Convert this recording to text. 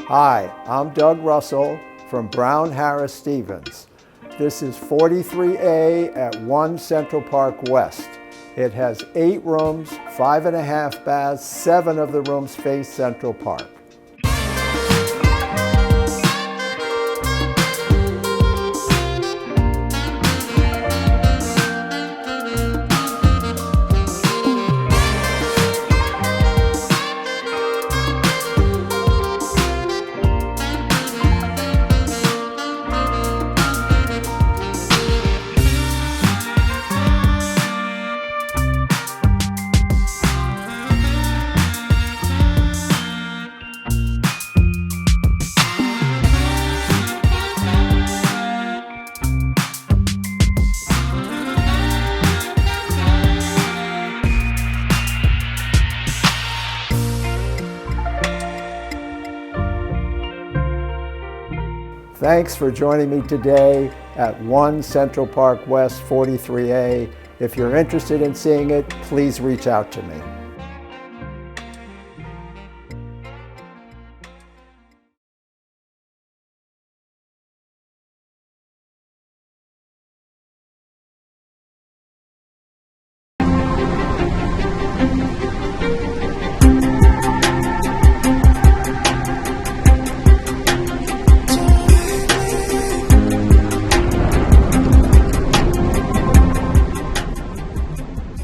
Hi, I'm Doug Russell from Brown Harris Stevens. This is 43A at 1 Central Park West. It has 8 rooms, 5.5 baths, 7 of the rooms face Central Park. Thanks for joining me today at 1 Central Park West 43A. If you're interested in seeing it, please reach out to me.